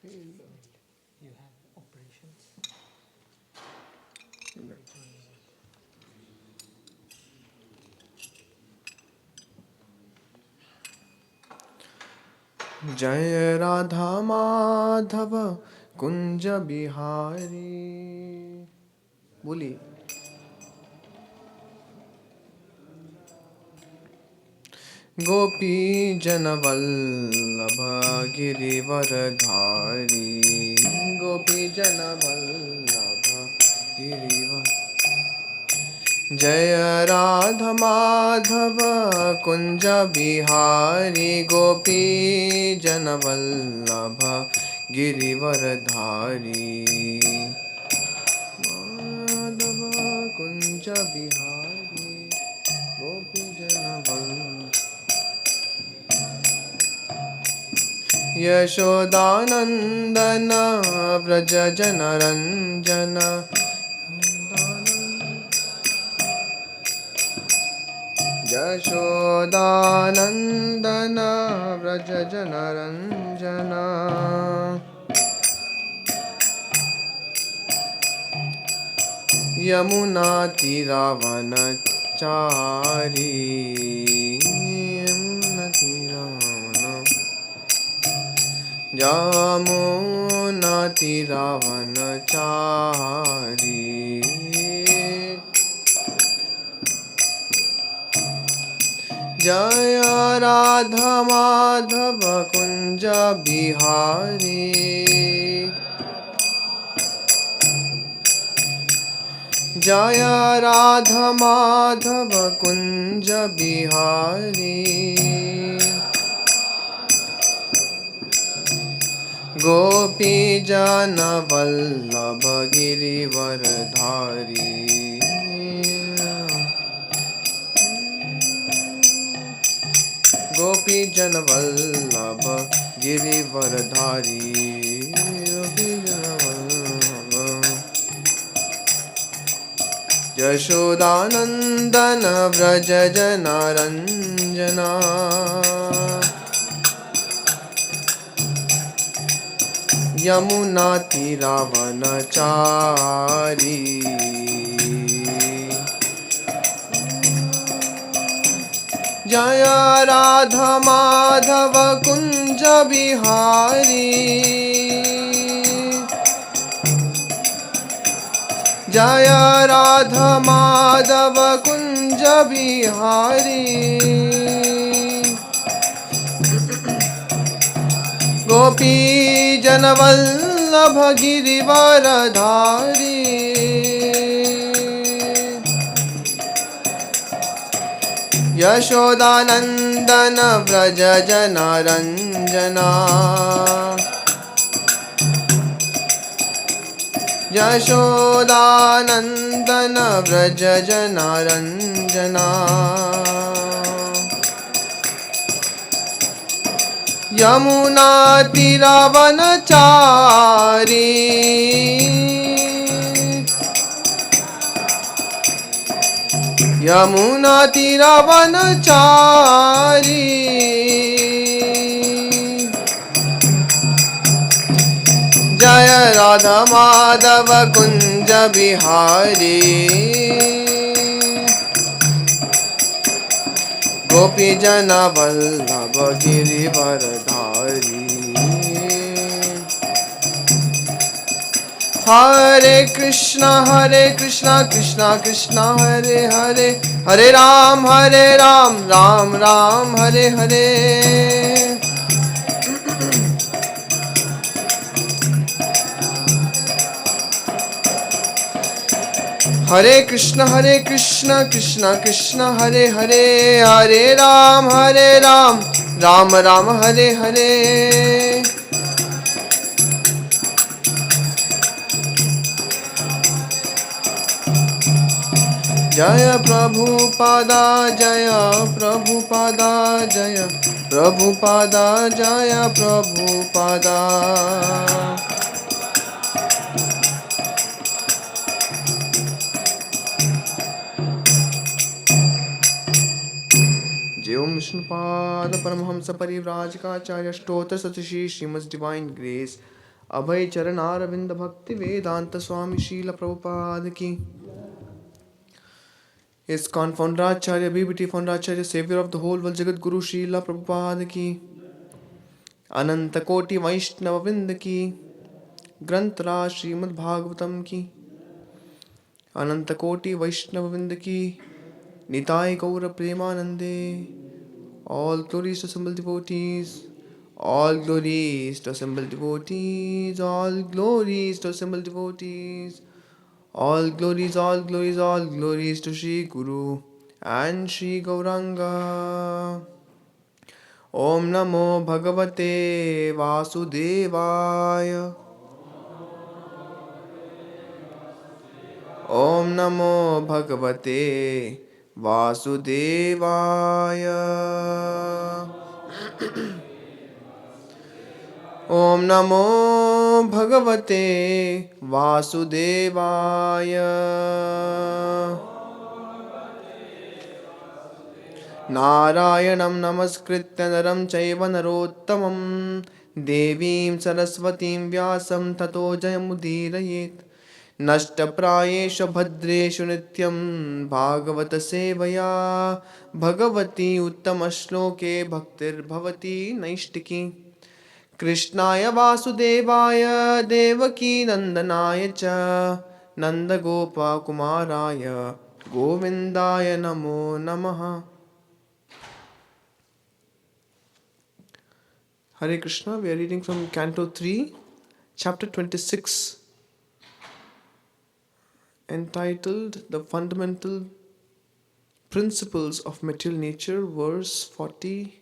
You have operations. जय राधा माधव कुंज बिहारी। बोलिए। गोपी जनवल्लभ गिरिवरधारी। गोपी जनवल्लभ गिरिवर। जय राधा माधव कुंज बिहारी। गोपी जनवल्लभ गिरिवरधारी। माधव कुंज बिहारी गोपी जनवल्लभ। यशोदानंदन व्रज जनरंजन। यशोदानंदन व्रज जनरंजन। यमुना तीरावनचारी। यमुना तीरावन। यमुना तीरावनचारी। जय राधा माधव कुंज बिहारी। जय राधा माधव कुंज बिहारी। गोपी जन वल्लभ गिरिवरधारी। गोपी जन वल्लभ गिरिवरधारी। गोपी जन वल्लभ। यशोदानंदन व्रज जनरंजना। यमुना तीरावनचारी। जय राधा माधव कुंज बिहारी। जय राधा माधव कुंज बिहारी। गोपी जनवल्लभ गिरिवरधारी। यशोदानंदन व्रज जनरंजना। यशोदानंदन व्रज जनरंजना। यमुना तीरावनचारी। यमुना तीरावनचारी। जय राधा माधव कुंज बिहारी। गोपी जन वल्लभ गिरिवरधारी। हरे कृष्णा कृष्णा कृष्णा हरे हरे। हरे राम राम राम हरे हरे। हरे कृष्णा कृष्णा कृष्णा हरे हरे। हरे राम राम राम हरे हरे। जय प्रभुपादा जय प्रभुपादा जय प्रभुपादा जय प्रभुपादा। जय ओम विष्णुपाद परमहंस परिव्राजकाचार्य स्तोत्र सतश्री श्रीमद् divine grace Abhay Charanaravinda Bhakti Vedanta Swami Srila Prabhupada ki. ISKCON founder Acharya, BBT founder Acharya, Savior of the whole world, Jagat Guru Srila Prabhupada ki. Ananta Koti Vaishnava Vrinda ki. Granth Raj Shrimad Bhāgavatam ki. Ananta Koti Vaishnava Vrinda ki. Nitai Gaura Premanande. All glories to assembled devotees. All glories to assembled devotees. All glories to assembled devotees. All glories, all glories, all glories to Shri Guru and Shri Gauranga. Om Namo Bhagavate Vasudevaya. Om Namo Bhagavate Vasudevaya. Om Namo Bhagavate Vasudevaya. Narayanam Namaskritya Naram Chaiva Narottamam Devim Saraswatim Vyasam Tato Jayamudirayet Nashtaprayeshu Bhadreshu Nityam Bhagavata Sevaya Bhagavati Uttamaśloke Bhaktir Bhavati Naishtiki Krishnaya Vasudevaya Devaki Nandanaya Cha Nandagopa Kumaraya Govindaya Namo Namaha. Hare Krishna, we are reading from Canto 3, Chapter 26, entitled The Fundamental Principles of Material Nature, verse 47.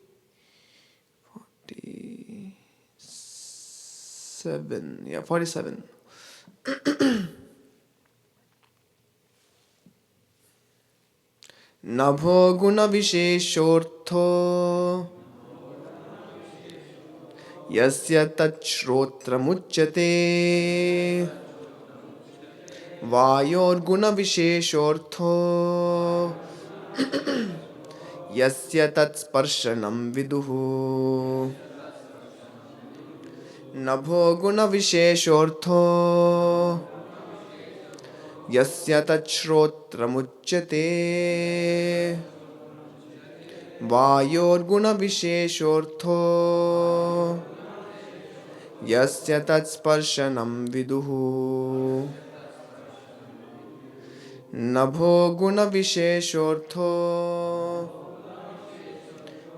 Nabho guna visheshortho Yasya tachrotra muchyate Vayor guna visheshortho Yasya tatsparshanam viduhu Nabho guna visheshortho Yasya tachrotra muchyate Vayor guna visheshortho Yasya tatsparshanam viduhu Nabho guna visheshortho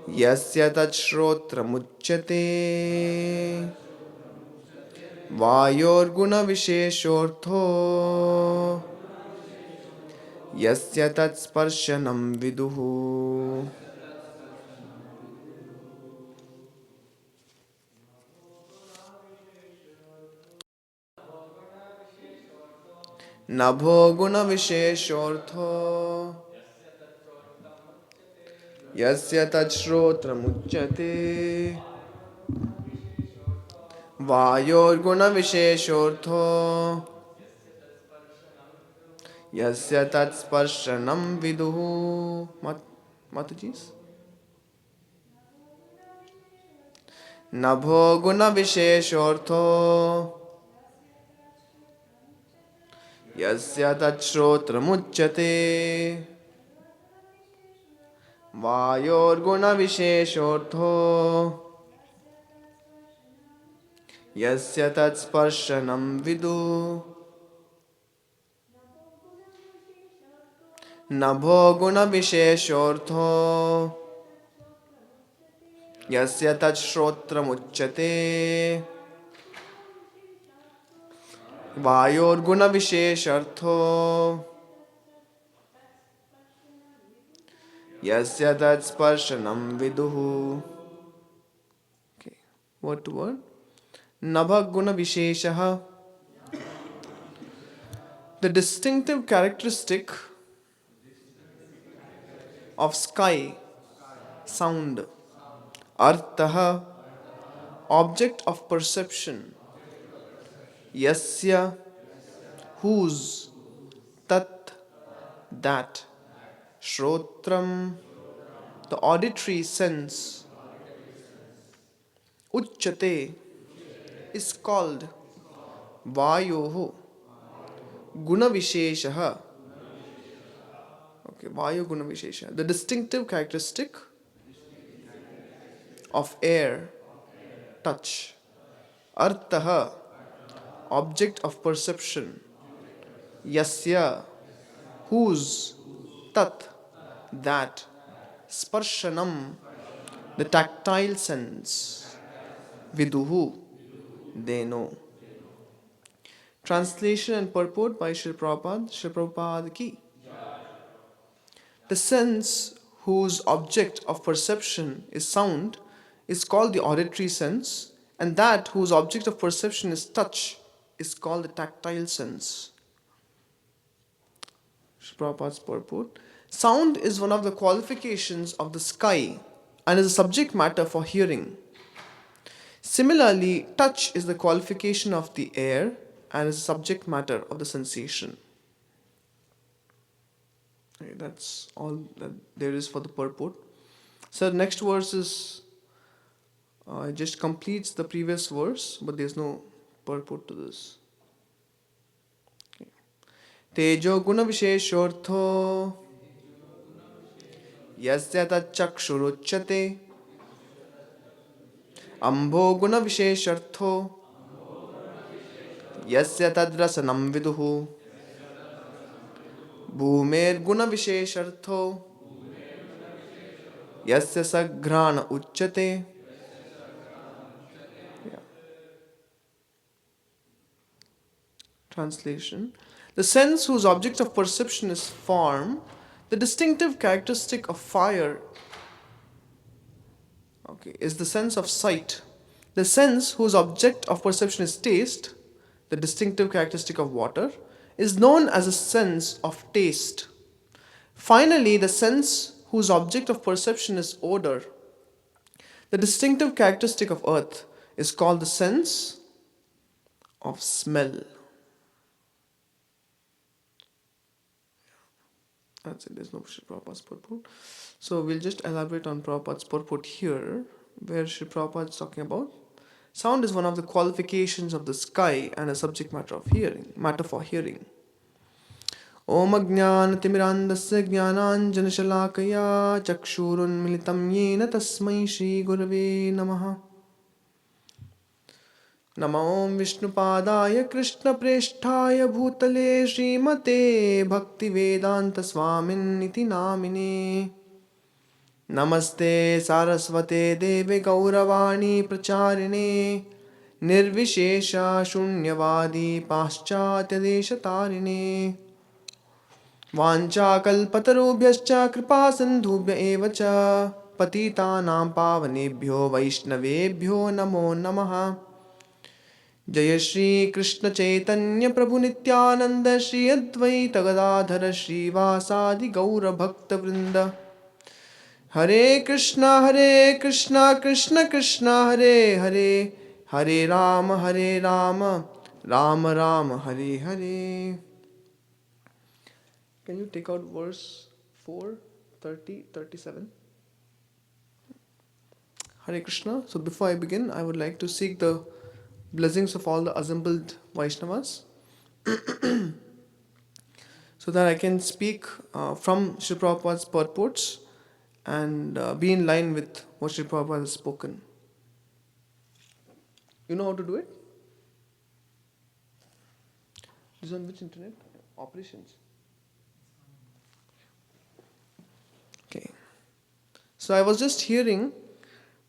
Yasya tachrotra muchyate Vayor guna visheshortho Yasya tatsparshanam viduhu. Nabho guna visheshortho Yasya tachrotra muchyate Vayor guna visheshortho Yasya tatsparshanam viduhu. Matajis. Nabho guna visheshortho Yasya tachrotra muchyate Vayor guna visheshortho Yasya tatsparshanam vidu. Nabho guna visheshortho Yasya tachrotra muchyate Vayor guna visheshartho Yasya tatsparshanam viduhu. Okay, word to word. Nabha guna visheshaha. The distinctive characteristic of sky, sound, artaha, object of perception, yasya, whose, tat, that, shrotram, the auditory sense, uchyate, is called, Vayoho Guna Visheshaha. Okay, Vayu Guna Vishesha. The distinctive characteristic of air, touch. Artaha, object of perception. Yasya, whose. Tat, that. Sparshanam, the tactile sense. Viduhu, they know. Translation and purport by Srila Prabhupada, Srila Prabhupada ki. The sense whose object of perception is sound is called the auditory sense, and that whose object of perception is touch is called the tactile sense. Srila Prabhupada's purport. Sound is one of the qualifications of the sky and is a subject matter for hearing. Similarly, touch is the qualification of the air and is a subject matter of the sensation. Okay, that's all that there is for the purport. So the next verse is it just completes the previous verse, but there's no purport to this. Tejo guna visheshortho yasya tachakshurochyate ambho guna visheshartho yasya tadrasanam viduhu bhumer guna visheshartho yasya sagrana uchyate. Translation. The sense whose object of perception is form, the distinctive characteristic of fire, is the sense of sight. The sense whose object of perception is taste, the distinctive characteristic of water, is known as a sense of taste. Finally, the sense whose object of perception is odor, the distinctive characteristic of earth, is called the sense of smell. That's it, there's no Prabhupada's purport. So we'll just elaborate on Prabhupada's purport here, where Sri Prabhupada is talking about sound is one of the qualifications of the sky and a subject matter for hearing. Om Ajnana Timirandasya Jnananjana Shalakaya Chakshurun Militam Yena Tasmai Shri Gurave Namaha. Namo Vishnupadaya Krishna Presthaya Bhutale Srimate Bhaktivedanta Swamin Niti Namine. Namaste Saraswate Deve Gauravani Pracharine Nirvishesha Shunyavadi Paschatya Deshatarine Vancha Kalpatarubhyascha Kripa Sindhubhya Evacha Patitanam Pavanebhyo Vaishnavebhyo Namo Namaha. जय श्री कृष्ण चैतन्य प्रभु नित्यानंद श्री अद्वैत गदाधर श्रीवासादि गौर भक्त वृंद. हरे कृष्णा कृष्ण कृष्ण हरे हरे, हरे Ram Ram Ram Hare Hare. Can you take out verse 4, 30, 37? Hare Krishna. So before I begin, I would like to seek the blessings of all the assembled Vaishnavas so that I can speak from Sri Prabhupada's purports and be in line with what Sri Prabhupada has spoken. You know how to do it? This is on which internet? Operations. Okay. So I was just hearing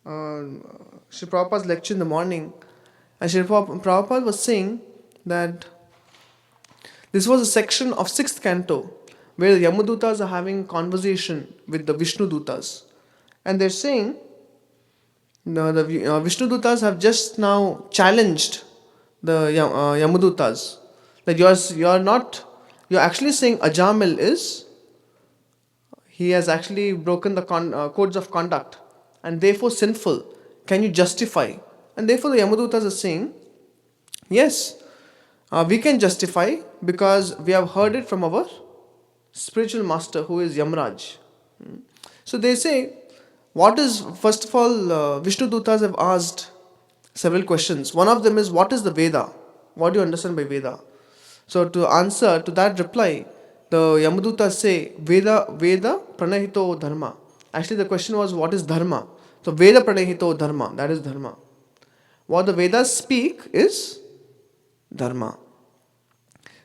Sri Prabhupada's lecture in the morning, and Sri Prabhupada was saying that this was a section of 6th canto where the Yamadutas are having conversation with the Vishnu Dutas. And they're saying, the Vishnu Dutas have just now challenged the Yamadutas. That you're actually saying Ajamil he has actually broken the codes of conduct and therefore sinful. Can you justify? And therefore the Yamadutas are saying, yes, we can justify because we have heard it from our spiritual master who is Yamraj. So they say, first of all, Vishnu Dutas have asked several questions. One of them is, what is the Veda? what do you understand by Veda? So to answer to that reply, the Yamadutas say Veda pranahito dharma. Actually, the question was, what is dharma? So Veda pranahito dharma, that is dharma. What the Vedas speak is dharma.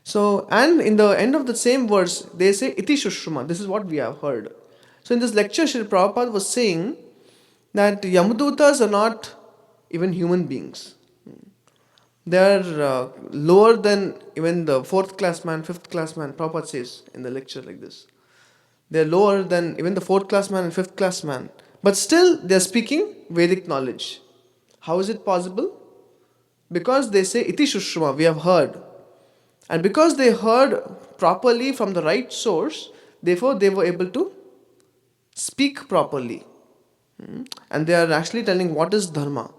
So, and in the end of the same verse, they say iti shushruma. This is what we have heard. So in this lecture, Sri Prabhupada was saying that Yamadutas are not even human beings. They are lower than even the fourth class man, fifth class man. Prabhupada says in the lecture like this. They are lower than even the fourth class man and fifth class man. But still, they are speaking Vedic knowledge. How is it possible? Because they say iti shushruma, we have heard. And because they heard properly from the right source, therefore they were able to speak properly. And they are actually telling what is dharma.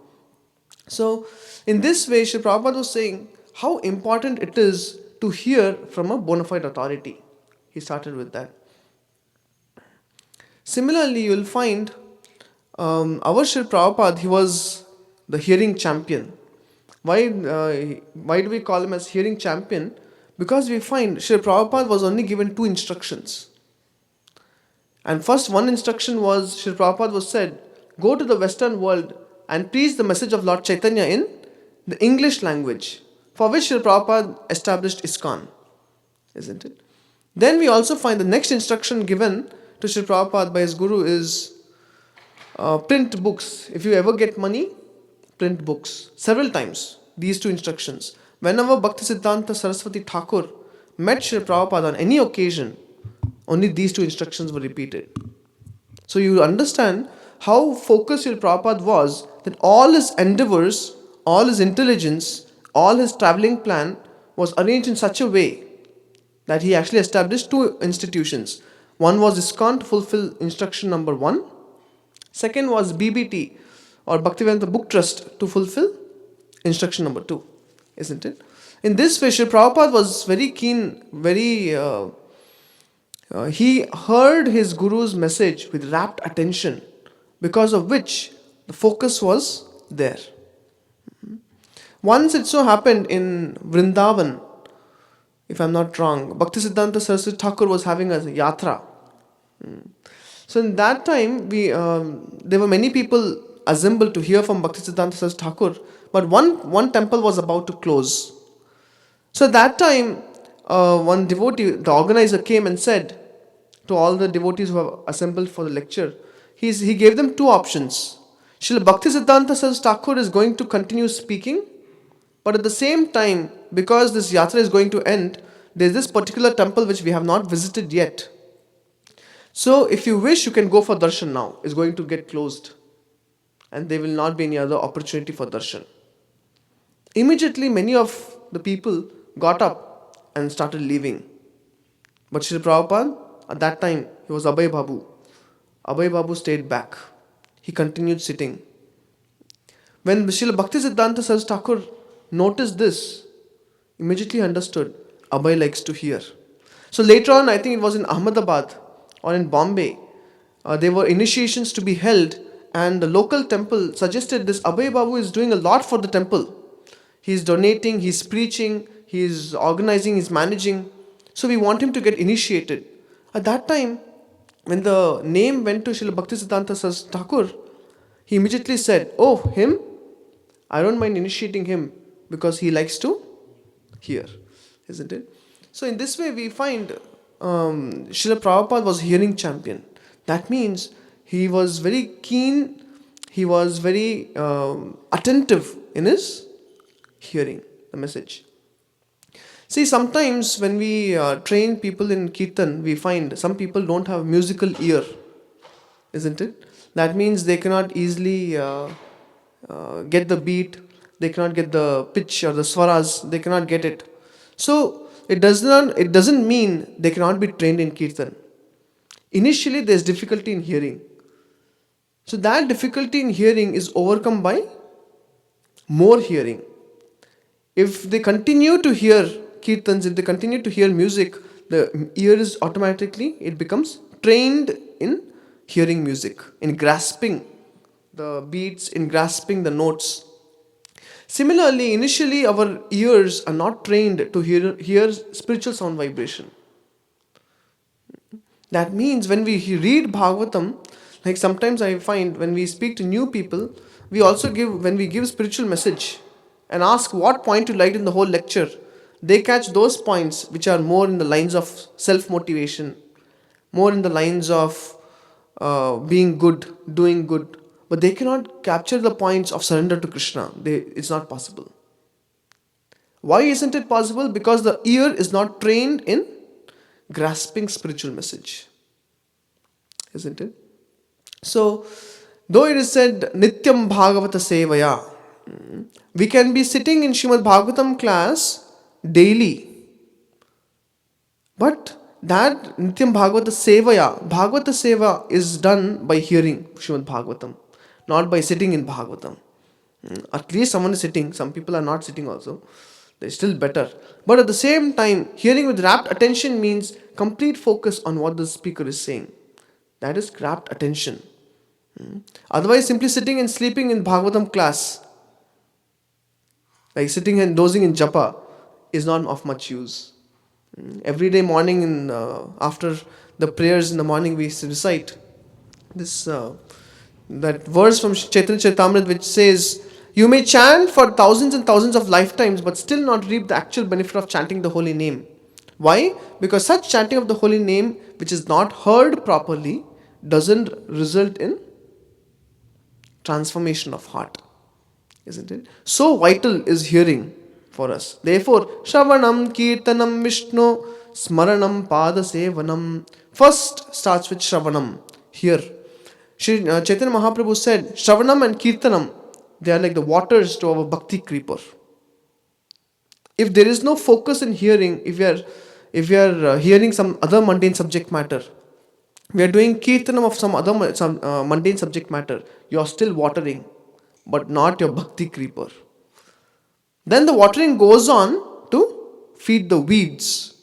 So, in this way, Sri Prabhupada was saying how important it is to hear from a bona fide authority. He started with that. Similarly, you will find our Sri Prabhupada, he was the hearing champion. Why do we call him as hearing champion? Because we find Sri Prabhupada was only given 2 instructions. And first one instruction was, Sri Prabhupada was said, go to the Western world and preach the message of Lord Chaitanya in the English language, for which Sri Prabhupada established ISKCON. Isn't it? Then we also find the next instruction given to Sri Prabhupada by his guru is print books. If you ever get money, print books. Several times, these 2 instructions. Whenever Bhaktisiddhanta Saraswati Thakur met Sri Prabhupada on any occasion, only these 2 instructions were repeated. So you understand how focused Sri Prabhupada was, that all his endeavors, all his intelligence, all his traveling plan was arranged in such a way that he actually established 2 institutions. One was ISKCON to fulfill instruction number 1. Second was BBT or Bhaktivedanta Book Trust to fulfill instruction number 2. Isn't it? In this way, Sri Prabhupada was very keen, he heard his guru's message with rapt attention, because of which the focus was there. Once it so happened in Vrindavan, if I'm not wrong, Bhaktisiddhanta Saraswati Thakur was having a yatra. So in that time, there were many people assembled to hear from Bhaktisiddhanta Saraswati Thakur, but one temple was about to close. So at that time, one devotee, the organizer, came and said to all the devotees who have assembled for the lecture, he gave them 2 options. Srila Bhaktisiddhanta Saraswati Thakur is going to continue speaking, but at the same time, because this yatra is going to end, there is this particular temple which we have not visited yet. So if you wish, you can go for darshan now. It's going to get closed, and there will not be any other opportunity for darshan. Immediately, many of the people got up and started leaving. But Srila Prabhupada, at that time, he was Abhay Babu. Abhay Babu stayed back. He continued sitting. When Srila Bhaktisiddhanta Saraswati Thakur noticed this, immediately understood, Abhay likes to hear. So later on, I think it was in Ahmedabad or in Bombay, there were initiations to be held, and the local temple suggested this Abhay Babu is doing a lot for the temple. He is donating, he is preaching, he is organizing, he is managing. So we want him to get initiated. At that time, when the name went to Srila Bhaktisiddhanta Saraswati Thakur, he immediately said, oh, him? I don't mind initiating him because he likes to hear. Isn't it? So in this way, we find Srila Prabhupada was hearing champion. That means he was very keen, he was very attentive in his hearing the message. See, sometimes when we train people in Kirtan, we find some people don't have musical ear, isn't it? That means they cannot easily get the beat, they cannot get the pitch or the swaras, they cannot get it. So it doesn't mean they cannot be trained in Kirtan. Initially, there's difficulty in hearing. So that difficulty in hearing is overcome by more hearing. If they continue to hear Kirtans, if they continue to hear music, the ear is automatically, it becomes trained in hearing music, in grasping the beats, in grasping the notes. Similarly, initially our ears are not trained to hear spiritual sound vibration. That means when we read Bhagavatam, like sometimes I find when we speak to new people, we also give, when we give spiritual message and ask what point you liked in the whole lecture, they catch those points which are more in the lines of self motivation, more in the lines of being good, doing good, but they cannot capture the points of surrender to Krishna. It's not possible. Why isn't it possible? Because the ear is not trained in grasping spiritual message, isn't it? So, though it is said Nityam Bhagavata Sevaya, we can be sitting in Shrimad Bhagavatam class daily, but that Nityam Bhagavata Sevaya, Bhagavata Seva is done by hearing Shrimad Bhagavatam, not by sitting in Bhagavatam. At least someone is sitting, some people are not sitting also. They're still better. But at the same time, hearing with rapt attention means complete focus on what the speaker is saying. That is rapt attention. Otherwise, simply sitting and sleeping in Bhagavatam class, like sitting and dozing in japa, is not of much use. Every day morning, after the prayers in the morning, we recite this that verse from Chaitanya Charitamrita which says, "You may chant for thousands and thousands of lifetimes, but still not reap the actual benefit of chanting the holy name." Why? Because such chanting of the holy name, which is not heard properly, doesn't result in transformation of heart, isn't it? So vital is hearing for us. Therefore, Shravanam, Kirtanam, Vishnu, Smaranam, Pada Sevanam. First starts with Shravanam, hear. Chaitanya Mahaprabhu said, Shravanam and Kirtanam, they are like the waters to our bhakti creeper. If there is no focus in hearing, if we are hearing some other mundane subject matter, we are doing kirtanam of some other mundane subject matter, you are still watering, but not your bhakti creeper. Then the watering goes on to feed the weeds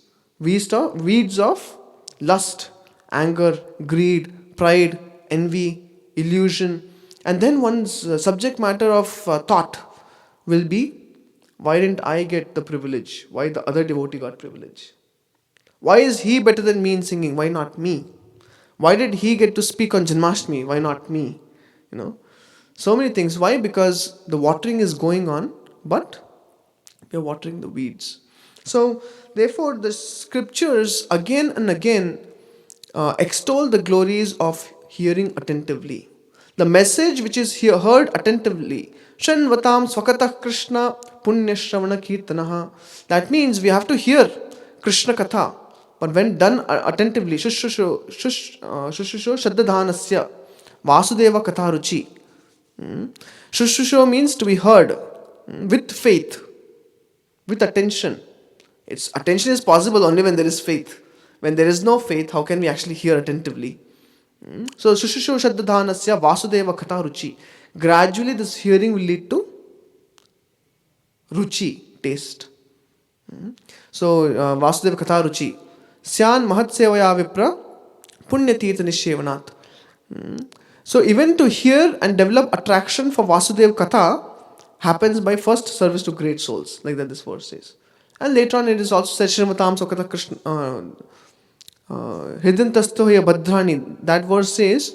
of lust, anger, greed, pride, envy, illusion, and then one's subject matter of thought will be, why didn't I get the privilege? Why the other devotee got privilege? Why is he better than me in singing? Why not me? Why did he get to speak on Janmashtami? Why not me? So many things. Why? Because the watering is going on, but we are watering the weeds. So, therefore, the scriptures again and again extol the glories of hearing attentively. The message which is heard attentively. Shanvatam swakatah Krishna punya shravana kirtanaha. That means we have to hear Krishna katha. But when done attentively, shushusho shaddadhanasya vasudeva katha ruchi. Shushusho means to be heard with faith, with attention. Attention is possible only when there is faith. When there is no faith, how can we actually hear attentively? So, Shushusho Shaddadhanasya Vasudeva Katha Ruchi. Gradually, this hearing will lead to Ruchi, taste. So, Vasudeva Katha Ruchi. Syan Mahat Sevaya Vipra Punyatirtha Nishevanat. So, even to hear and develop attraction for Vasudeva Katha happens by first service to great souls, like that this verse says. And later on, it is also said Shrimatam Sokata Krishna. Hridantastoya Bhadrani. That verse says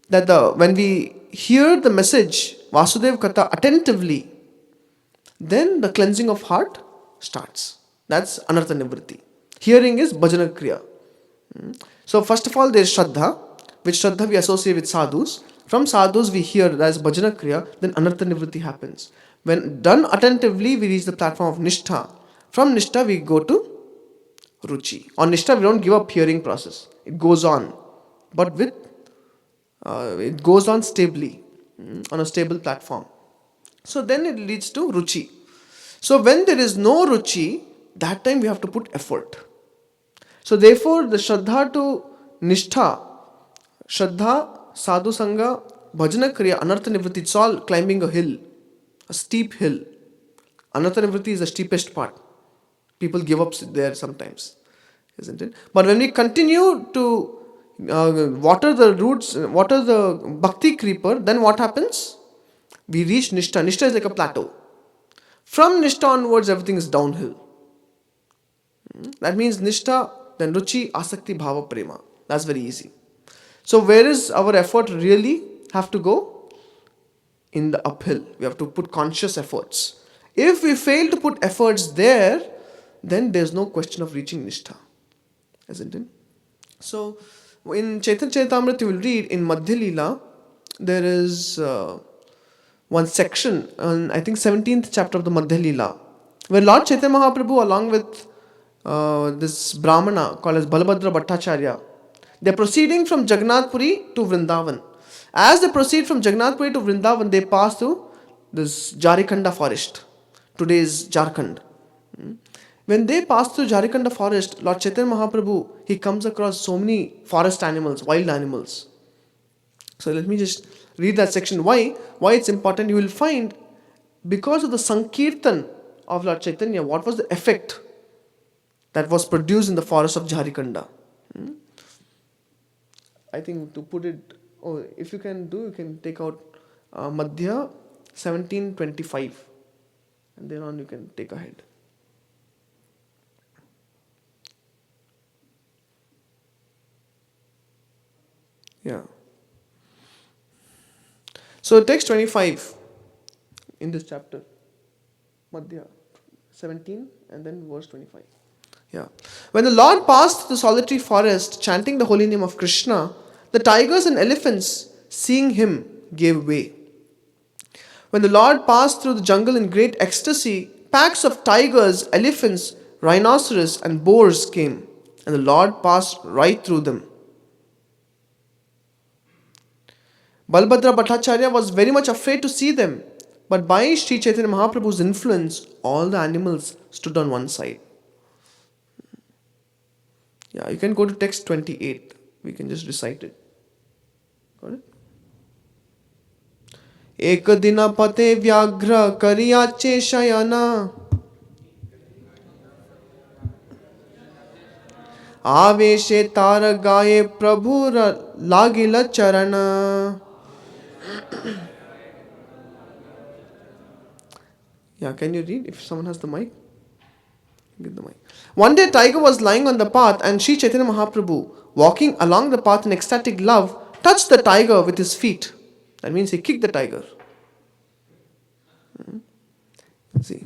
that when we hear the message Vasudev Katha attentively, then the cleansing of heart starts. That's Anartha Nivritti. Hearing is Bhajana Kriya. So first of all there is Shraddha, which Shraddha we associate with sadhus. From sadhus we hear that as Bhajana Kriya, then Anartha Nivritti happens. When done attentively, we reach the platform of Nishtha. From Nishtha we go to Ruchi. On Nishtha, we don't give up hearing process. It goes on. But it goes on stably, on a stable platform. So then it leads to Ruchi. So when there is no Ruchi, that time we have to put effort. So therefore, the Shraddha to Nishtha, Shraddha, Sadhu Sangha, Bhajana Kriya, Anartha Nivritti, it's all climbing a hill, a steep hill. Anartha Nivritti is the steepest part. People give up there sometimes, isn't it? But when we continue to water the roots, water the bhakti creeper, then what happens? We reach Nishtha. Nishtha is like a plateau. From Nishtha onwards, everything is downhill. That means Nishtha, then Ruchi, Asakti, Bhava, Prema. That's very easy. So where is our effort really have to go? In the uphill. We have to put conscious efforts. If we fail to put efforts there, then there's no question of reaching Nishtha. Isn't it? So in Chaitanya Charitamrita you will read in Madhya Leela, there is one section, I think 17th chapter of the Madhya Leela, where Lord Chaitanya Mahaprabhu along with this Brahmana called as Balabhadra Bhattacharya, they're proceeding from Jagannath Puri to Vrindavan. As they proceed from Jagannath Puri to Vrindavan, they pass through this Jharikanda forest, today's Jharkhand. When they pass through Jharikanda forest, Lord Chaitanya Mahaprabhu, he comes across so many forest animals, wild animals. So let me just read that section. Why it's important? You will find because of the Sankirtan of Lord Chaitanya, what was the effect that was produced in the forest of Jharikanda? I think to put it, if you can do, you can take out Madhya 1725 and then on you can take ahead. Yeah. So text 25 in this chapter, Madhya 17 and then verse 25. Yeah. When the Lord passed through the solitary forest chanting the holy name of Krishna, the tigers and elephants, seeing him, gave way. When the Lord passed through the jungle in great ecstasy, packs of tigers, elephants, rhinoceros, and boars came, and the Lord passed right through them. Balbhadra Bhattacharya was very much afraid to see them, but by Sri Chaitanya Mahaprabhu's influence, all the animals stood on one side. Yeah, you can go to text 28. We can just recite it. Got it? एक दिन पते व्याघ्र करियाचे शयन आवेशे तार गाये प्रभुर लागिल चरण. Yeah, can you read if someone has the mic? Get the mic. One day tiger was lying on the path and Sri Chaitanya Mahaprabhu, walking along the path in ecstatic love, touched the tiger with his feet. That means he kicked the tiger. Let's see.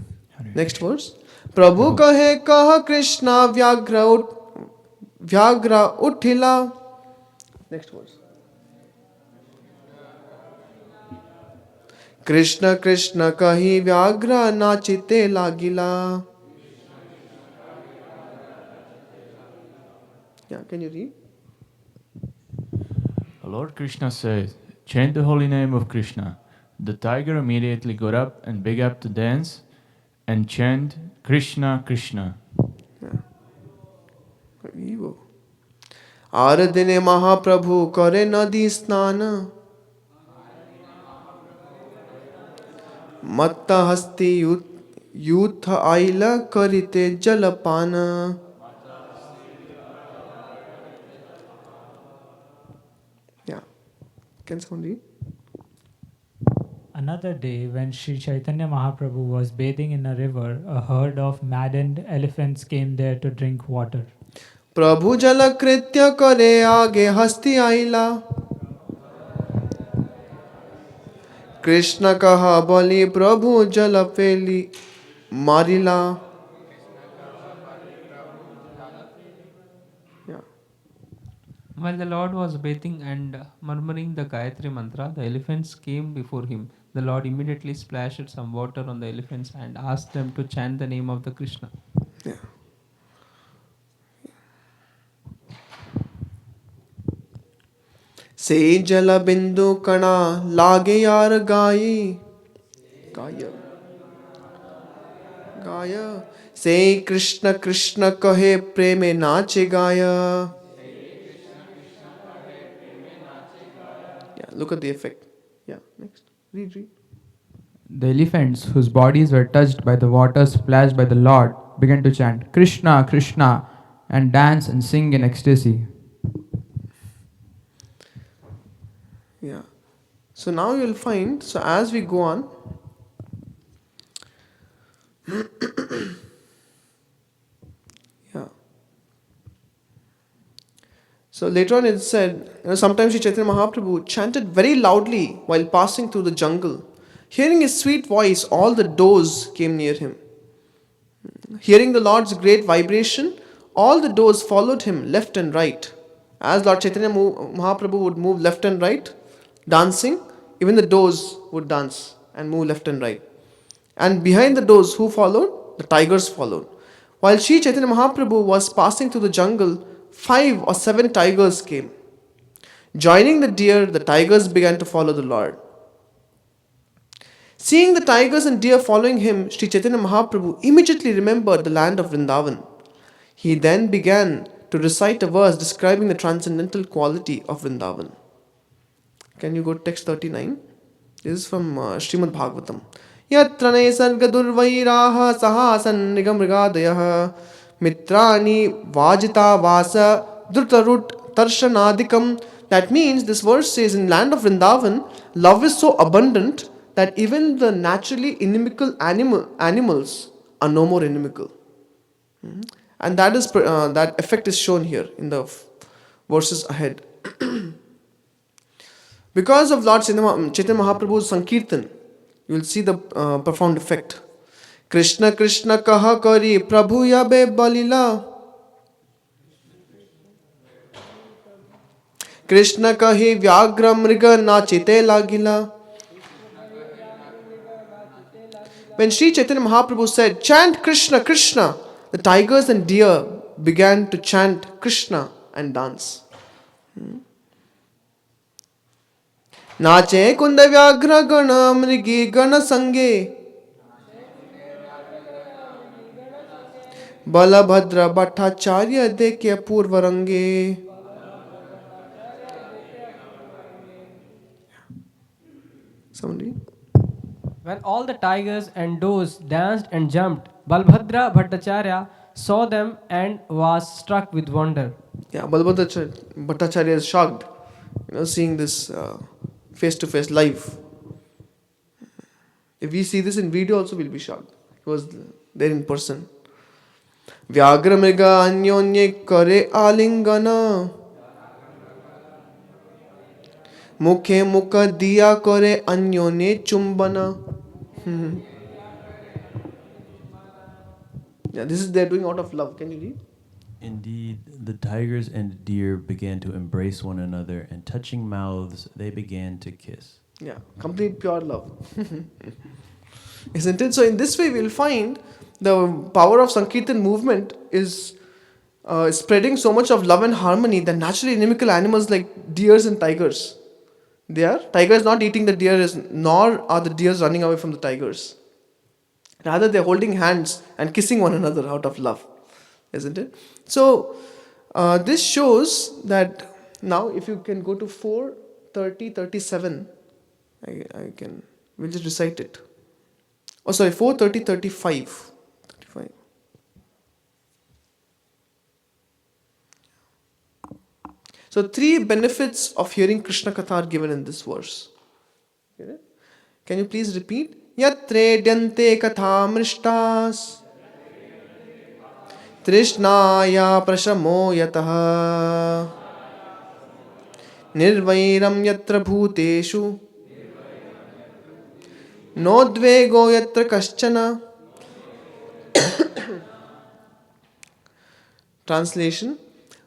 Next verse. Prabhu kahe kaha Krishna vyagra uthila. Next verse. Krishna Krishna kahi vyagra nachite lagila. Yeah, can you read? Lord Krishna says, chant the holy name of Krishna. The tiger immediately got up and began to dance and chant Krishna Krishna. Aradine Mahaprabhu kare nadi snana. Matta hasti yutha aila karite jalapana. Yeah. Can someone read? Another day, when Sri Chaitanya Mahaprabhu was bathing in a river, a herd of maddened elephants came there to drink water. Prabhu jala kritya kare aage hasti aila. Krishna kaha bali Prabhu jala peli marila. Yeah. While the Lord was bathing and murmuring the Gayatri mantra, the elephants came before him. The Lord immediately splashed some water on the elephants and asked them to chant the name of the Krishna. Yeah. Se jala bindu kana lage yar gayi. Gaya. Se Krishna Krishna kahe preme nache gaya. Yeah, look at the effect. Yeah, next. Read. The elephants, whose bodies were touched by the water splashed by the Lord, began to chant Krishna, Krishna, and dance and sing in ecstasy. Yeah. So now you'll find, so as we go on, Yeah. So later on it said, sometimes Sri Chaitanya Mahaprabhu chanted very loudly while passing through the jungle. Hearing his sweet voice, all the does came near him. Hearing the Lord's great vibration, all the does followed him left and right. As Lord Chaitanya Mahaprabhu would move left and right, dancing, even the does would dance and move left and right. And behind the does, who followed? The tigers followed. While Sri Chaitanya Mahaprabhu was passing through the jungle, 5 or 7 tigers came. Joining the deer, the tigers began to follow the Lord. Seeing the tigers and deer following him, Sri Chaitanya Mahaprabhu immediately remembered the land of Vrindavan. He then began to recite a verse describing the transcendental quality of Vrindavan. Can you go to text 39? This is from Shrimad Bhāgavatam. Yatra sarga durvairaha sahasan nigamrigadayah mitrani vajita vasa drutarut tarshanadikam. That means this verse says in land of Vrindavan, love is so abundant that even the naturally inimical animals are no more inimical. And that effect is shown here in the verses ahead. Because of Lord Chaitanya Mahaprabhu's Sankirtan, you will see the profound effect. Krishna Krishna kaha kari Prabhu yabe balila. Krishna kahi vyagra mriga nachite lagila. When Sri Chaitanya Mahaprabhu said, chant Krishna Krishna, the tigers and deer began to chant Krishna and dance. Nache kunda vyagra gana mrigi gana sange. Balabhadra Bhattacharya dekya purvarange. Somebody? When all the tigers and does danced and jumped, Balbhadra Bhattacharya saw them and was struck with wonder. Yeah, Balabhadra Bhattacharya is shocked, seeing this face to face live. If we see this in video also, we'll be shocked. He was there in person. Vyagra mriga anyonye kare alingana. Mukhe mukha diya kare anyone chumbana. Yeah, this is they're doing out of love. Can you read? Indeed, the tigers and deer began to embrace one another, and touching mouths, they began to kiss. Yeah, complete pure love. Isn't it? So in this way, we'll find the power of Sankirtan movement is spreading so much of love and harmony that naturally inimical animals like deers and tigers, tigers not eating the deer, nor are the deers running away from the tigers. Rather, they're holding hands and kissing one another out of love. Isn't it? So, this shows that now if you can go to 4:30:37, I can, we'll just recite it. 4:30:35. So 3 benefits of hearing Krishna Katha are given in this verse. Can you please repeat? Yatre dyante katha mrishtas Trishnaya prashamo yataha Nirvairam yatra bhuteshu Nodvego yatra kaschana. Translation: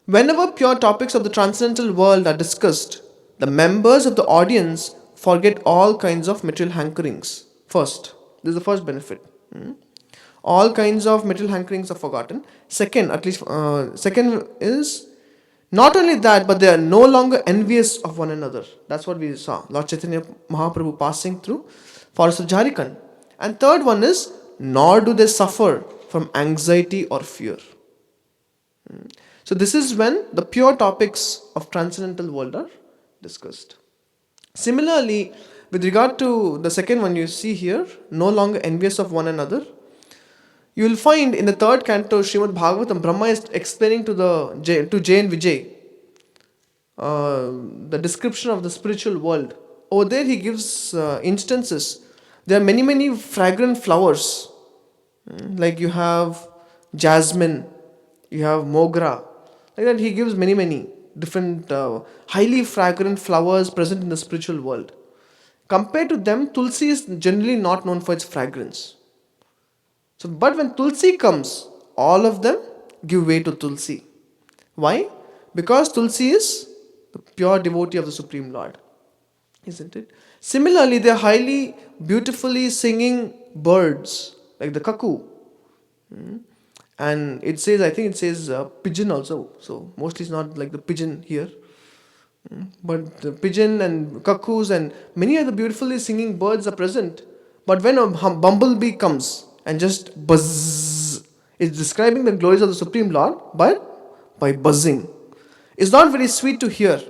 whenever pure topics of the transcendental world are discussed, the members of the audience forget all kinds of material hankerings. First, this is the first benefit. All kinds of material hankerings are forgotten. Second is not only that, but they are no longer envious of one another. That's what we saw. Lord Chaitanya Mahaprabhu passing through forest of Jharkhand. And third one is, nor do they suffer from anxiety or fear. So this is when the pure topics of transcendental world are discussed. Similarly, with regard to the second one you see here, no longer envious of one another, you will find in the 3rd canto Shrimad Bhāgavatam, Brahma is explaining to Jay and Vijay the description of the spiritual world. Over there he gives instances. There are many fragrant flowers Like you have jasmine, you have mogra. Like that, he gives many different highly fragrant flowers present in the spiritual world. Compared to them, tulsi is generally not known for its fragrance. So, but when tulsi comes, all of them give way to tulsi. Why? Because tulsi is the pure devotee of the Supreme Lord, isn't it? Similarly, they are highly beautifully singing birds, like the cuckoo. And it says, I think it says pigeon also. So mostly it's not like the pigeon here. But the pigeon and cuckoos and many other beautifully singing birds are present. But when a bumblebee comes and just buzz, it's describing the glories of the Supreme Lord, but by buzzing. It's not very sweet to hear.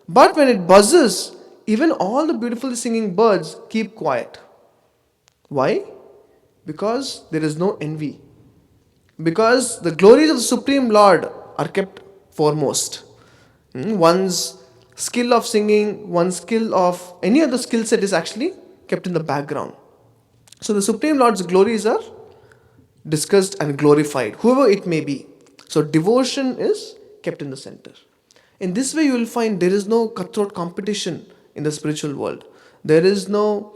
But when it buzzes, even all the beautifully singing birds keep quiet. Why? Because there is no envy. Because the glories of the Supreme Lord are kept foremost. One's skill of singing, one's skill of any other skill set is actually kept in the background. So the Supreme Lord's glories are discussed and glorified, whoever it may be. So devotion is kept in the center. In this way, you will find there is no cutthroat competition in the spiritual world. There is no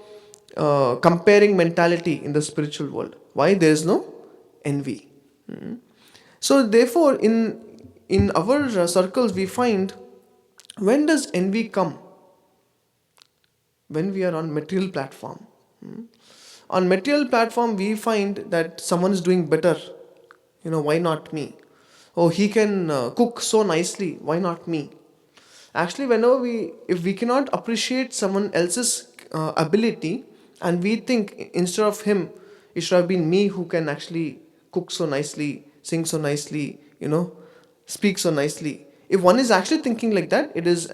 comparing mentality in the spiritual world. Why? There is no envy. So therefore, in our circles, we find, when does envy come? When we are on material platform. On material platform, we find that someone is doing better. Why not me? Oh, he can cook so nicely. Why not me? Actually, if we cannot appreciate someone else's ability, and we think instead of him, it should have been me who can actually cook so nicely, sing so nicely, speak so nicely. If one is actually thinking like that, it is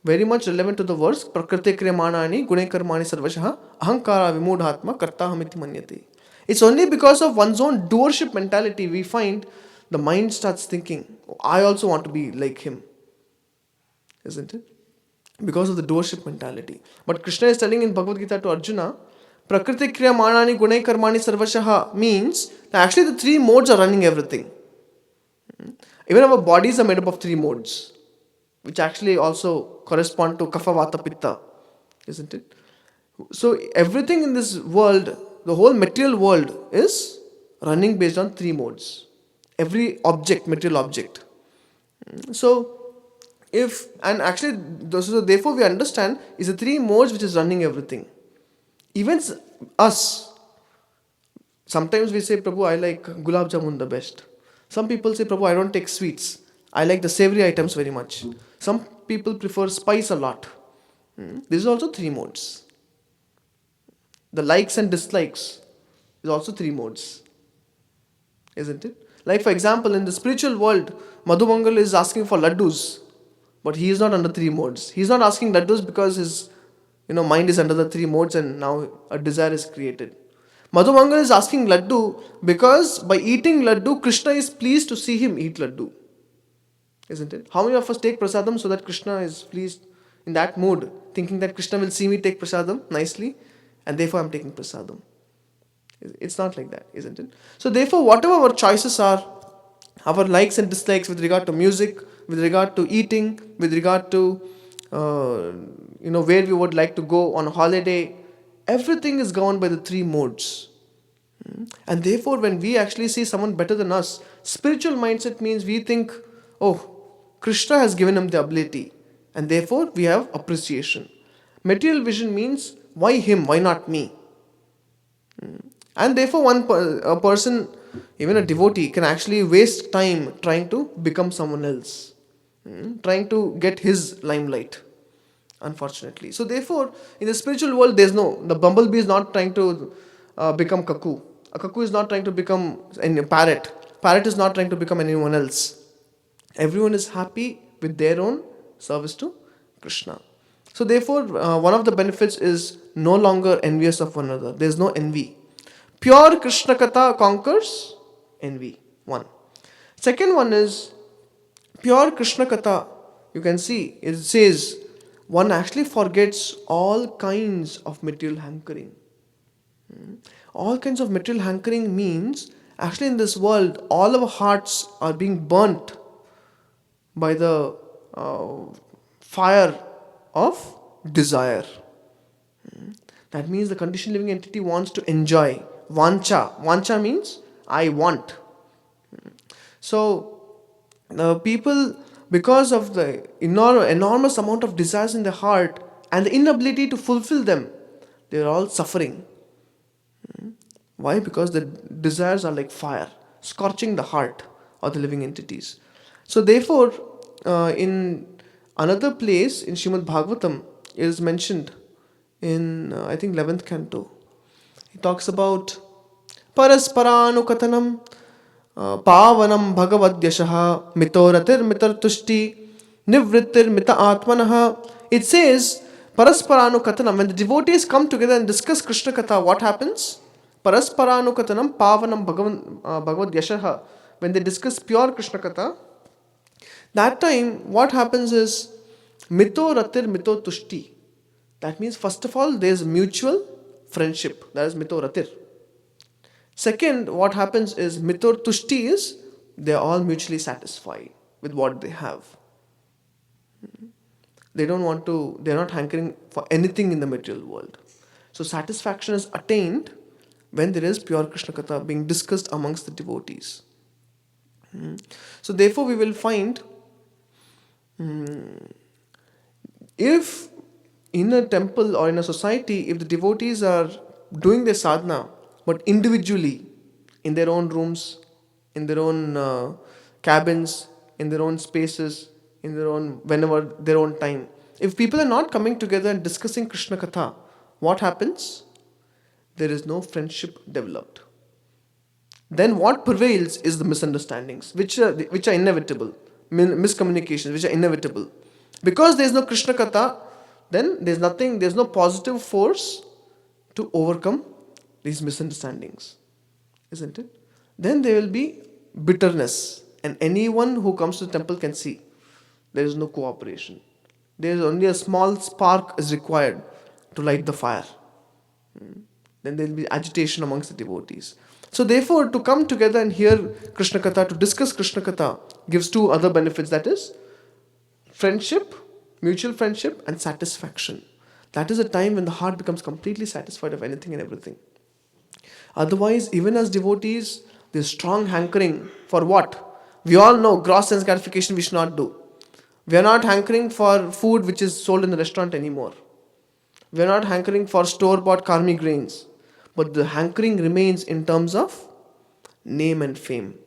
very much relevant to the verse, Prakriti kriyamanani gune karmani sarvashaha ahankara vimudhatma karta hamiti manyate. It's only because of one's own doership mentality we find the mind starts thinking, I also want to be like him. Isn't it? Because of the doership mentality. But Krishna is telling in Bhagavad Gita to Arjuna, Prakriti kriya manani gune karmani sarvashaha means that actually the three modes are running everything. Even our bodies are made up of three modes, which actually also correspond to kapha, vata, pitta. Isn't it? So everything in this world, the whole material world is running based on three modes. Every object, material object. So therefore we understand is the three modes which is running everything. Even us, sometimes we say, Prabhu, I like gulab jamun the best. Some people say, Prabhu, I don't take sweets. I like the savory items very much. Some people prefer spice a lot. This is also three modes. The likes and dislikes is also three modes. Isn't it? Like for example, in the spiritual world, Madhumangal is asking for laddus. But he is not under three modes. He is not asking laddus because his mind is under the three modes and now a desire is created. Madhumangal is asking laddu because by eating laddu, Krishna is pleased to see him eat laddu. Isn't it? How many of us take prasadam so that Krishna is pleased in that mood, thinking that Krishna will see me take prasadam nicely and therefore I am taking prasadam? It's not like that, isn't it? So therefore, whatever our choices are, our likes and dislikes with regard to music, with regard to eating, with regard to where we would like to go on a holiday, everything is governed by the three modes. And therefore, when we actually see someone better than us, spiritual mindset means we think, oh, Krishna has given him the ability, and therefore we have appreciation. Material vision means, why him, why not me? And therefore a person, even a devotee, can actually waste time trying to become someone else, trying to get his limelight, unfortunately. So therefore, in the spiritual world, the bumblebee is not trying to become cuckoo. A cuckoo is not trying to become a parrot. Parrot is not trying to become anyone else. Everyone is happy with their own service to Krishna. So therefore, one of the benefits is no longer envious of one another. There is no envy. Pure Krishna Katha conquers envy. One. Second one is, pure Krishna Katha, you can see, it says, one actually forgets all kinds of material hankering. All kinds of material hankering means actually in this world, all our hearts are being burnt by the fire of desire. That means the conditioned living entity wants to enjoy. Vancha. Vancha means I want. So the people, because of the enormous amount of desires in their heart and the inability to fulfill them, they are all suffering. Why? Because the desires are like fire, scorching the heart of the living entities. So therefore, in another place in Shrimad Bhāgavatam, it is mentioned in I think 11th canto. He talks about Parasparanukathanam Pavanam Bhagavadyashaha Mitoratir Mitartushti Nivrittir Mita Atmanaha. It says Parasparanukathanam, when the devotees come together and discuss Krishna Katha, what happens? Parasparanukathanam Pavanam Bhagavadyashaha. When they discuss pure Krishna Katha, that time what happens is Mito Ratir Mito Tushti. That means first of all there is mutual friendship. That is Mito Ratir. Second, what happens is Mitor Tushti is they are all mutually satisfied with what they have. They don't want to, they are not hankering for anything in the material world. So satisfaction is attained when there is pure Krishna Katha being discussed amongst the devotees. So therefore we will find if in a temple or in a society, if the devotees are doing their sadhana, but individually, in their own rooms, in their own cabins, in their own spaces, in their own, whenever, their own time. If people are not coming together and discussing Krishna Katha, what happens? There is no friendship developed. Then what prevails is the misunderstandings, which are inevitable, miscommunications, which are inevitable. Because there is no Krishna Katha, then there is no positive force to overcome these misunderstandings, isn't it? Then there will be bitterness, and anyone who comes to the temple can see there is no cooperation. There is only a small spark is required to light the fire. Then there will be agitation amongst the devotees. So therefore, to come together and hear Krishna Katha, to discuss Krishna Katha, gives two other benefits, that is friendship, mutual friendship, and satisfaction. That is a time when the heart becomes completely satisfied of anything and everything. Otherwise, even as devotees, there's strong hankering for what? We all know gross sense gratification we should not do. We are not hankering for food which is sold in the restaurant anymore. We are not hankering for store-bought karmi grains. But the hankering remains in terms of name and fame.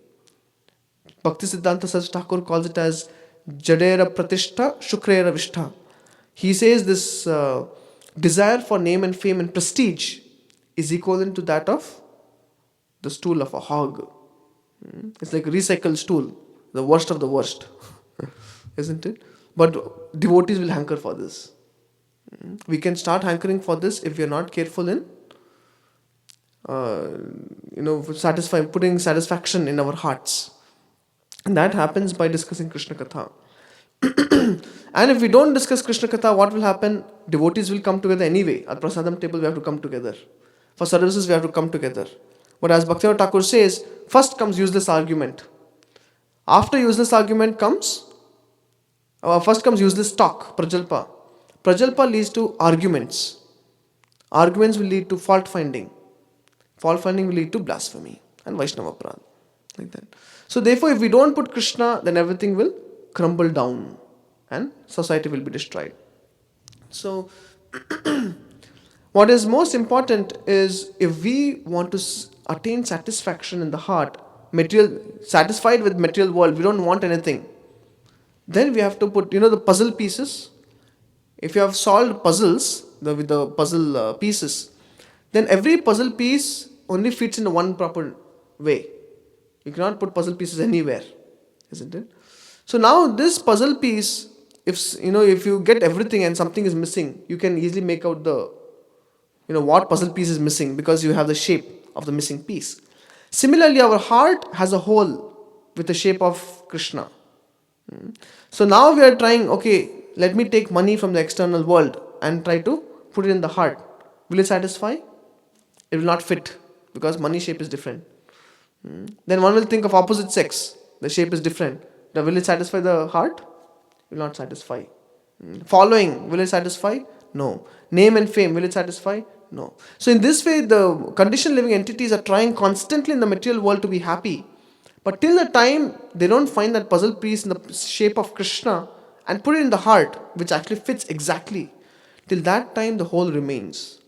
Bhakti Siddhanta Saraswati Thakur calls it as Jadera Pratishta Shukrera Vishtha. He says this desire for name and fame and prestige is equivalent to that of the stool of a hog. It's like a recycled stool, the worst of the worst, isn't it? But devotees will hanker for this. We can start hankering for this if we are not careful in putting satisfaction in our hearts. And that happens by discussing Krishna Katha. And if we don't discuss Krishna Katha, what will happen? Devotees will come together anyway. At Prasadam table we have to come together. For services we have to come together. But as Bhaktivinoda Thakur says, first comes useless argument. After useless argument comes, first comes useless talk, prajalpa. Prajalpa leads to arguments. Arguments will lead to fault finding. Fault finding will lead to blasphemy and Vaishnava Prad. Like that. So therefore, if we don't put Krishna, then everything will crumble down and society will be destroyed. So what is most important is if we want to attain satisfaction in the heart, satisfied with material world, we don't want anything. Then we have to put, the puzzle pieces. If you have solved puzzles, with the puzzle pieces, then every puzzle piece only fits in one proper way. You cannot put puzzle pieces anywhere, isn't it? So now this puzzle piece, if you get everything and something is missing, you can easily make out what puzzle piece is missing because you have the shape of the missing piece. Similarly, our heart has a hole with the shape of Krishna. So now we are trying, let me take money from the external world and try to put it in the heart. Will it satisfy? It will not fit. because money shape is different. Then one will think of opposite sex. The shape is different. Now, will it satisfy the heart? Will not satisfy. Following, will it satisfy? No. Name and fame, will it satisfy? No. So in this way, the conditioned living entities are trying constantly in the material world to be happy. But till the time they don't find that puzzle piece in the shape of Krishna and put it in the heart, which actually fits exactly, till that time the whole remains.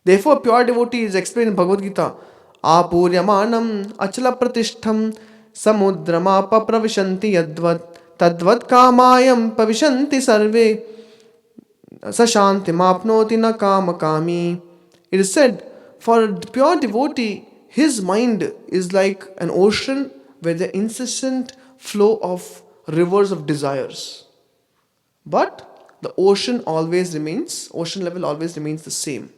Therefore, pure devotee is explained in Bhagavad Gita. Apuryamanam achala pratishtham samudramapa pravishanti yadvat tadvat kamayam pavishanti sarve sashanti mapnoti na kama kami. It is said, for a pure devotee, his mind is like an ocean where the incessant flow of rivers of desires. But the ocean level always remains the same.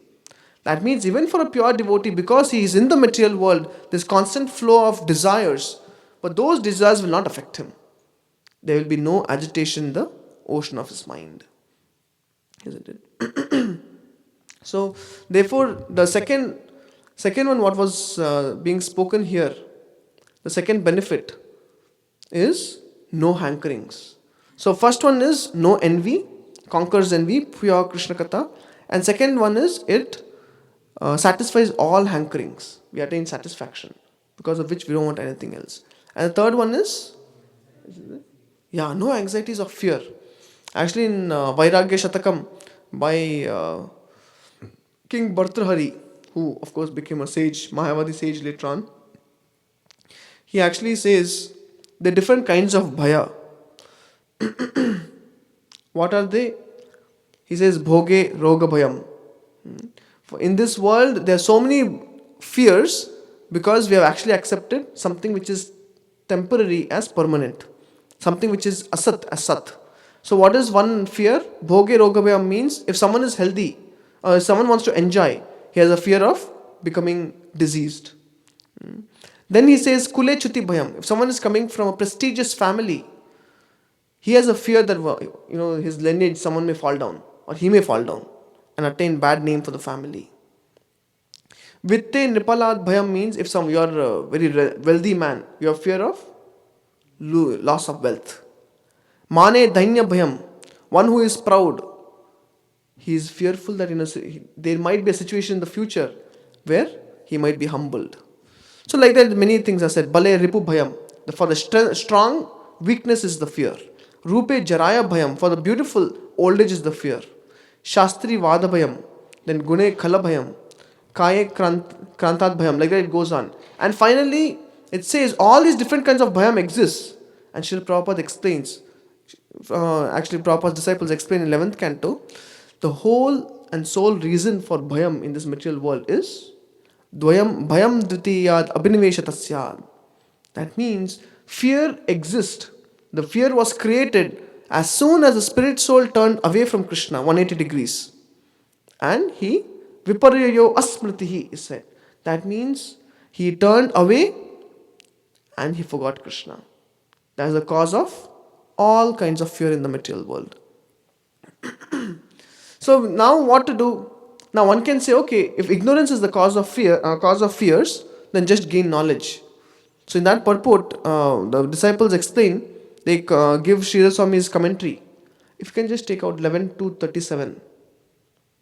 That means even for a pure devotee, because he is in the material world, there's constant flow of desires, but those desires will not affect him. There will be no agitation in the ocean of his mind. Isn't it? So, therefore, the second one, what was being spoken here, the second benefit is no hankerings. So, first one is no envy, conquers envy, pure Krishna Katha. And second one is it satisfies all hankerings. We attain satisfaction, because of which we don't want anything else. And the third one is, no anxieties of fear. Actually, in Vairagya Shatakam by King Bhartrhari, who of course became a sage, Mayavadi sage later on, he actually says there are different kinds of bhaya. What are they? He says bhoge roga bhayam. In this world, there are so many fears because we have actually accepted something which is temporary as permanent, something which is asat as sat. So what is one fear? Bhoge roga bhayam means if someone is healthy or if someone wants to enjoy, he has a fear of becoming diseased. Then he says kule chuti bhayam. If someone is coming from a prestigious family, he has a fear that his lineage, someone may fall down or he may fall down and attain bad name for the family. Vitte nipalad bhayam means if you are a very wealthy man, you have fear of loss of wealth. Mane dhanya bhayam, one who is proud, he is fearful that there might be a situation in the future where he might be humbled. So like that, many things are said. Bale ripu bhayam, for the strong, weakness is the fear. Rupe jaraya bhayam, for the beautiful, old age is the fear. Shastri vada bhayam, then gune khala bhayam, kaye krantat bhayam, like that it goes on. And finally, it says all these different kinds of bhayam exist. And Srila Prabhupada explains, actually Prabhupada's disciples explain in 11th canto, the whole and sole reason for bhayam in this material world is dvayam bhayam dvitiyad abhiniveshatasya. That means fear exists. The fear was created as soon as the spirit soul turned away from Krishna 180 degrees. And he viparyayo asmritihi is said. That means he turned away and he forgot Krishna. That is the cause of all kinds of fear in the material world. So now what to do? Now one can say, okay, if ignorance is the cause of fears, then just gain knowledge. So in that purport, the disciples explain, they give Sridhar Swami's commentary. If you can just take out 11 to 37,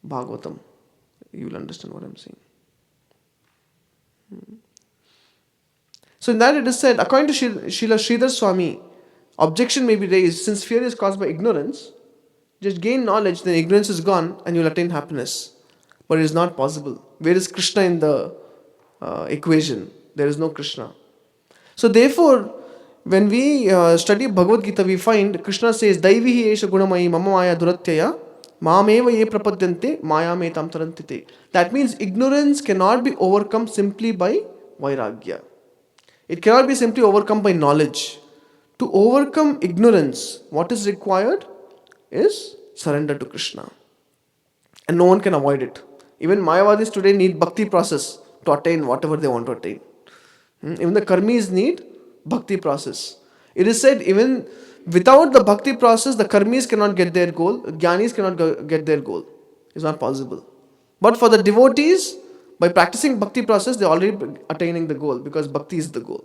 Bhāgavatam, you will understand what I'm saying. So in that it is said, according to Srila Sridhar Swami, objection may be raised, since fear is caused by ignorance, just gain knowledge, then ignorance is gone and you will attain happiness. But it is not possible. Where is Krishna in the equation? There is no Krishna. So therefore, when we study Bhagavad Gita, we find Krishna says, Daivihi esha gunamayi mama maya duratyaya mameva ye prapadyante maya metam tarantite. That means ignorance cannot be overcome simply by vairagya. It cannot be simply overcome by knowledge. To overcome ignorance, what is required is surrender to Krishna. And no one can avoid it. Even Mayavadis today need bhakti process to attain whatever they want to attain. Even the karmis need bhakti process. It is said even without the bhakti process, the karmis cannot get their goal, jnanis cannot get their goal. It's not possible. But for the devotees, by practicing bhakti process, they're already attaining the goal, because bhakti is the goal,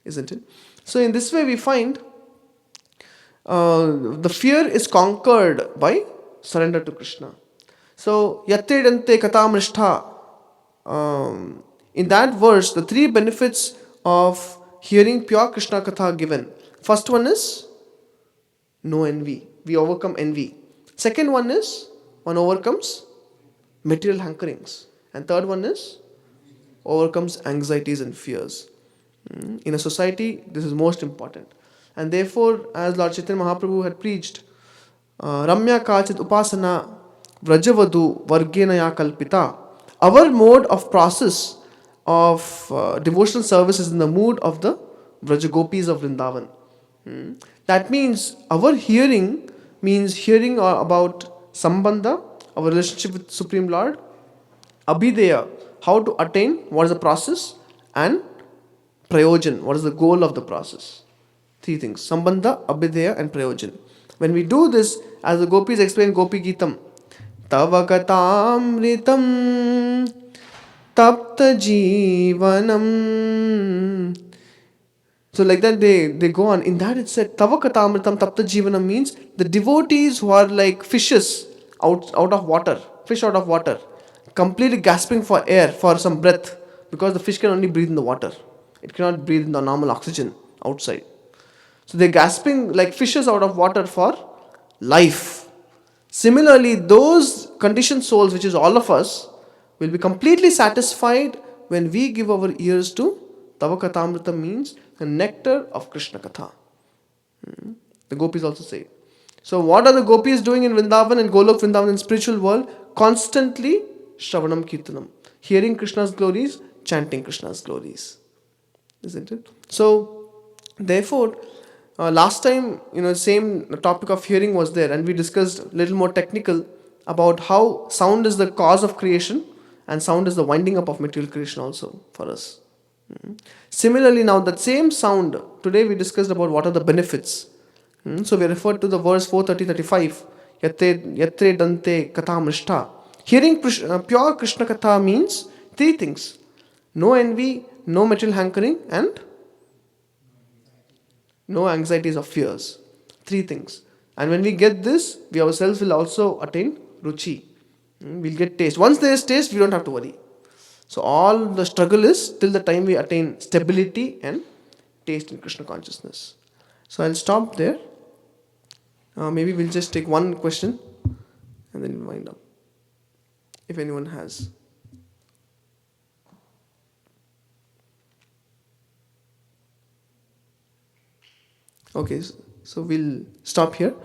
isn't it? So in this way we find the fear is conquered by surrender to Krishna. So yatredante katamrishtha, in that verse, the three benefits of hearing pure Krishna katha are given. First one is no envy. We overcome envy. Second one is one overcomes material hankerings. And third one is overcomes anxieties and fears. In a society, this is most important. And therefore, as Lord Chaitanya Mahaprabhu had preached, Ramya Kachit Upasana Vrajavadu Vargenaya Kalpita. Our mode of process of devotional service is in the mood of the Vrajagopis of Vrindavan. That means our hearing means hearing about Sambandha, our relationship with Supreme Lord, Abhideya, how to attain, what is the process, and Prayojan, what is the goal of the process. Three things: Sambandha, Abhideya, and Prayojan. When we do this, as the gopis explain Gopi Gitam, Tavakatamritam Tapta Jivanam. So like that they go on. In that it said Tavakatamritam Tapta Jivanam means the devotees who are like fishes out of water, fish out of water, completely gasping for air, for some breath, because the fish can only breathe in the water. It cannot breathe in the normal oxygen outside. So they're gasping like fishes out of water for life. Similarly, those conditioned souls, which is all of us, will be completely satisfied when we give our ears to Tavakatamrita, means the nectar of Krishna Katha. The gopis also say. So what are the gopis doing in Vrindavan and Golok Vrindavan in spiritual world? Constantly Shravanam Kirtanam. Hearing Krishna's glories, chanting Krishna's glories. Isn't it? So, therefore, last time, same topic of hearing was there, and we discussed a little more technical about how sound is the cause of creation and sound is the winding up of material creation also for us. Similarly, now that same sound, today we discussed about what are the benefits. So we referred to the verse 4:30-35, Yatre Dante Katha Mrishta. Hearing pure Krishna Katha means three things: no envy, no material hankering, and no anxieties or fears. Three things. And when we get this, we ourselves will also attain ruchi. We'll get taste. Once there is taste, we don't have to worry. So all the struggle is till the time we attain stability and taste in Krishna consciousness. So I'll stop there. Maybe we'll just take one question and then we'll wind up, if anyone has. Okay, so we'll stop here.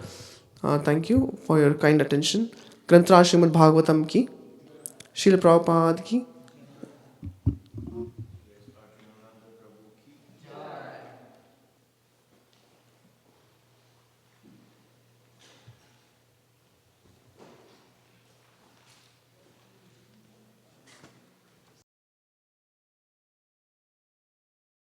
Thank you for your kind attention. Granthra Shrimad Bhāgavatam ki, Srila Prabhupada ki,